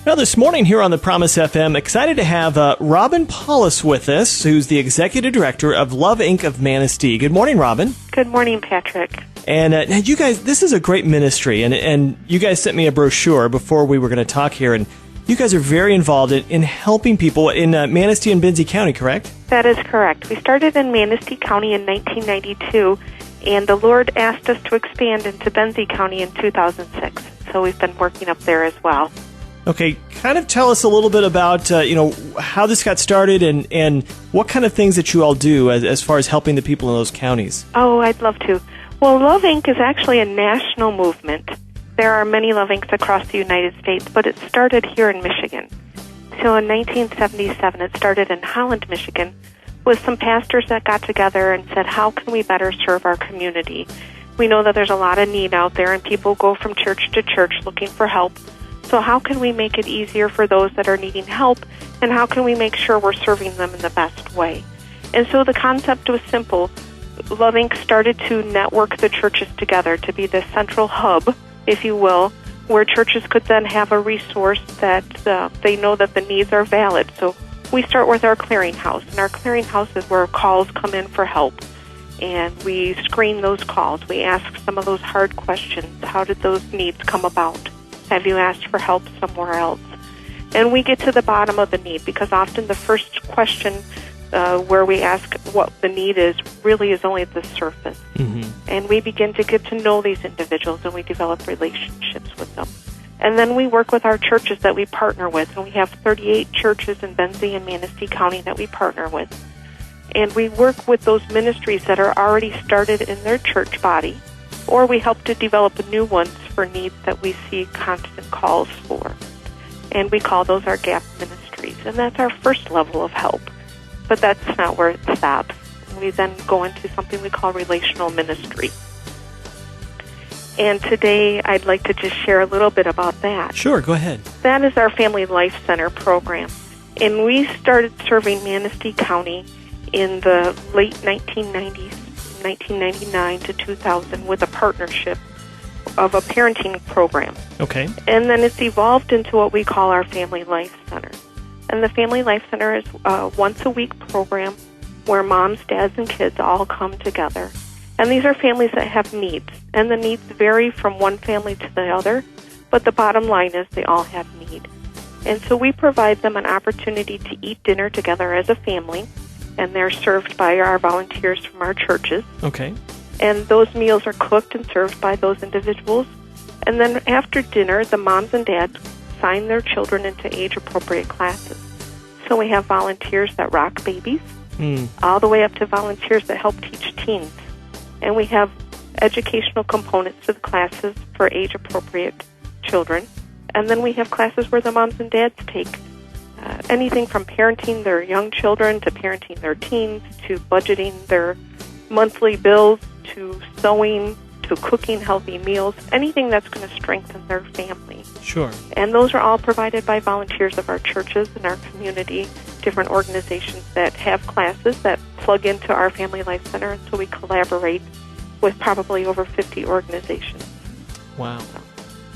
Now, this morning here on the Promise FM, excited to have Robin Paulus with us, who's the Executive Director of Love, Inc. of Manistee. Good morning, Robin. Good morning, Patrick. And you guys, this is a great ministry, and you guys sent me a brochure before we were going to talk here, and you guys are very involved in helping people in Manistee and Benzie County, correct? That is correct. We started in Manistee County in 1992, and the Lord asked us to expand into Benzie County in 2006, so we've been working up there as well. Okay, kind of tell us a little bit about, how this got started and what kind of things that you all do as far as helping the people in those counties. Oh, I'd love to. Well, Love Inc. is actually a national movement. There are many Love Incs across the United States, but it started here in Michigan. So in 1977, it started in Holland, Michigan, with some pastors that got together and said, how can we better serve our community? We know that there's a lot of need out there, and people go from church to church looking for help. So how can we make it easier for those that are needing help, and how can we make sure we're serving them in the best way? And so the concept was simple. Love Inc. started to network the churches together to be the central hub, if you will, where churches could then have a resource that they know that the needs are valid. So we start with our clearinghouse, and our clearinghouse is where calls come in for help. And we screen those calls. We ask some of those hard questions. How did those needs come about? Have you asked for help somewhere else? And we get to the bottom of the need, because often the first question where we ask what the need is really is only the surface. Mm-hmm. And we begin to get to know these individuals, and we develop relationships with them. And then we work with our churches that we partner with, and we have 38 churches in Benzie and Manistee County that we partner with. And we work with those ministries that are already started in their church body, or we help to develop new ones for needs that we see constant calls for. And we call those our gap ministries. And that's our first level of help. But that's not where it stops. We then go into something we call relational ministry. And today I'd like to just share a little bit about that. Sure, go ahead. That is our Family Life Center program. And we started serving Manistee County in the late 1990s. 1999 to 2000 with a partnership of a parenting program. Okay. And then it's evolved into what we call our Family Life Center. And the Family Life Center is a once-a-week program where moms, dads, and kids all come together. And these are families that have needs. And the needs vary from one family to the other, but the bottom line is they all have need. And so we provide them an opportunity to eat dinner together as a family, and they're served by our volunteers from our churches. Okay. And those meals are cooked and served by those individuals. And then after dinner, the moms and dads sign their children into age-appropriate classes. So we have volunteers that rock babies, all the way up to volunteers that help teach teens. And we have educational components to the classes for age-appropriate children. And then we have classes where the moms and dads take anything from parenting their young children to parenting their teens to budgeting their monthly bills to sewing to cooking healthy meals, anything that's going to strengthen their family. Sure. And those are all provided by volunteers of our churches and our community, different organizations that have classes that plug into our Family Life Center, and so we collaborate with probably over 50 organizations. Wow.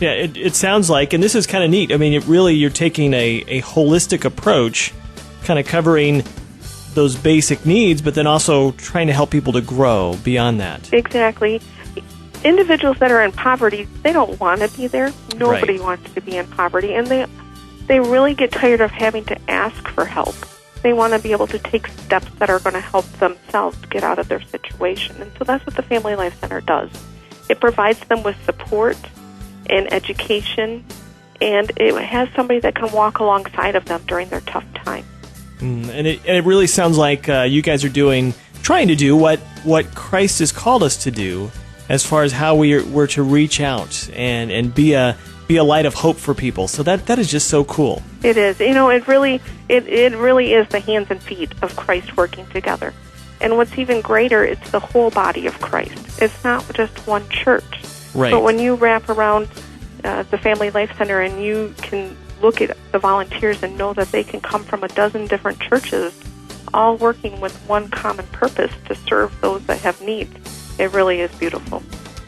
Yeah, it sounds like, and this is kind of neat. I mean, you're taking a holistic approach, kind of covering those basic needs, but then also trying to help people to grow beyond that. Exactly. Individuals that are in poverty, they don't want to be there. Nobody wants to be in poverty, and they really get tired of having to ask for help. They want to be able to take steps that are going to help themselves get out of their situation. And so that's what the Family Life Center does. It provides them with support and education, and it has somebody that can walk alongside of them during their tough time. And it really sounds like you guys are trying to do what Christ has called us to do, as far as how we're to reach out and be a light of hope for people. So that is just so cool. It is. It really is the hands and feet of Christ working together. And what's even greater, it's the whole body of Christ. It's not just one church. Right. But when you wrap around the Family Life Center and you can look at the volunteers and know that they can come from a dozen different churches, all working with one common purpose to serve those that have needs, it really is beautiful.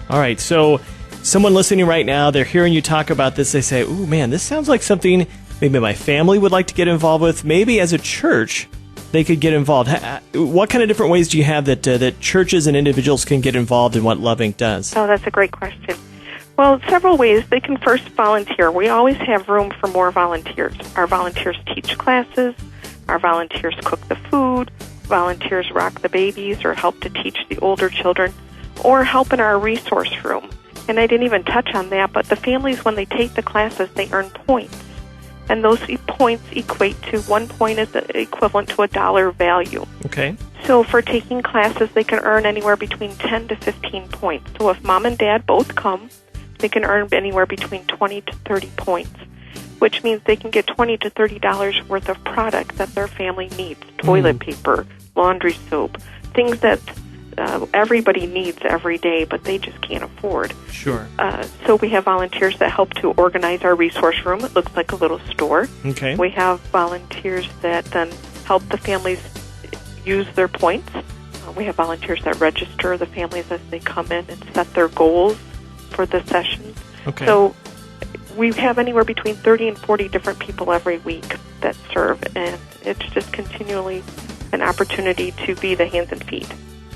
All right, so someone listening right now, they're hearing you talk about this, they say, ooh, man, this sounds like something maybe my family would like to get involved with, maybe as a church they could get involved. What kind of different ways do you have that churches and individuals can get involved in what Love Inc. does? Oh, that's a great question. Well, several ways. They can first volunteer. We always have room for more volunteers. Our volunteers teach classes. Our volunteers cook the food. Volunteers rock the babies or help to teach the older children, or help in our resource room. And I didn't even touch on that, but the families, when they take the classes, they earn points. And those points equate to 1 point is equivalent to $1 value. Okay. So for taking classes, they can earn anywhere between 10 to 15 points. So if mom and dad both come, they can earn anywhere between 20 to 30 points, which means they can get $20 to $30 worth of product that their family needs. Toilet paper, laundry soap, things that everybody needs every day, but they just can't afford. Sure. So we have volunteers that help to organize our resource room. It looks like a little store. Okay. We have volunteers that then help the families use their points. We have volunteers that register the families as they come in and set their goals for the sessions. Okay. So we have anywhere between 30 and 40 different people every week that serve, and it's just continually an opportunity to be the hands and feet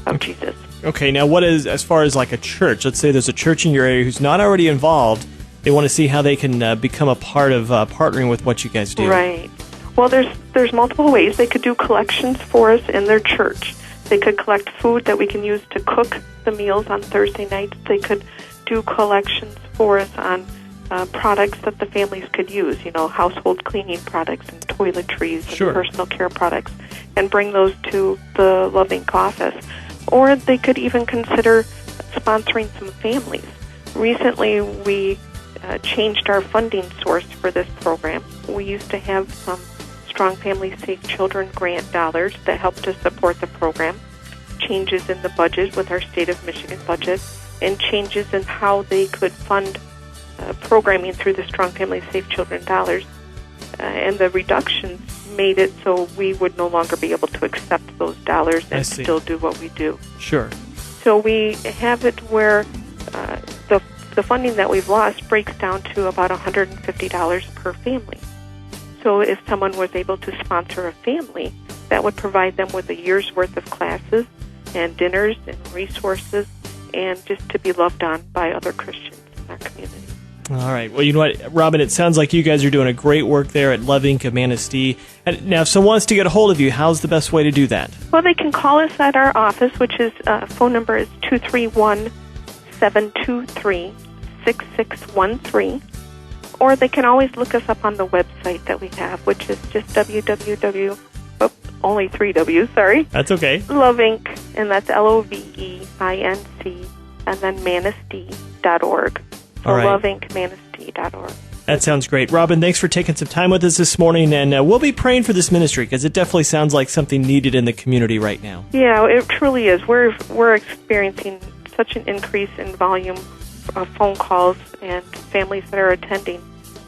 of Jesus. Okay, now what is, as far as like a church, let's say there's a church in your area who's not already involved, they want to see how they can become a part of partnering with what you guys do. Right. Well, there's multiple ways. They could do collections for us in their church. They could collect food that we can use to cook the meals on Thursday nights. They could do collections for us on products that the families could use, household cleaning products and toiletries and personal care products, and bring those to the Love Inc. office. Or they could even consider sponsoring some families. Recently, we changed our funding source for this program. We used to have some Strong Families Safe Children grant dollars that helped to support the program, changes in the budget with our state of Michigan budget, and changes in how they could fund programming through the Strong Families Safe Children dollars. And the reductions made it so we would no longer be able to accept those dollars and still do what we do. Sure. So we have it where the funding that we've lost breaks down to about $150 per family. So if someone was able to sponsor a family, that would provide them with a year's worth of classes and dinners and resources, and just to be loved on by other Christians in our community. All right. Well, you know what, Robin, it sounds like you guys are doing a great work there at Love Inc. of Manistee. And now, if someone wants to get a hold of you, how's the best way to do that? Well, they can call us at our office, which is, phone number is 231-723-6613. Or they can always look us up on the website that we have, which is just only 3 W's, sorry. That's okay. Love Inc., and that's LOVEINC, and then Manistee.org. So loveincmanistee.org. That sounds great. Robin, thanks for taking some time with us this morning, and we'll be praying for this ministry, because it definitely sounds like something needed in the community right now. Yeah, it truly is. We're experiencing such an increase in volume of phone calls and families that are attending,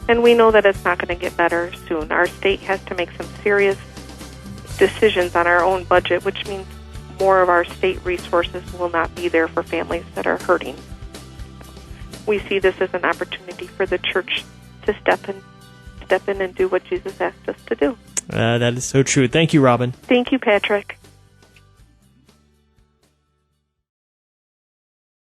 and we know that it's not going to get better soon. Our state has to make some serious decisions on our own budget, which means more of our state resources will not be there for families that are hurting. We see this as an opportunity for the church to step in and do what Jesus asked us to do. That is so true. Thank you, Robin. Thank you, Patrick.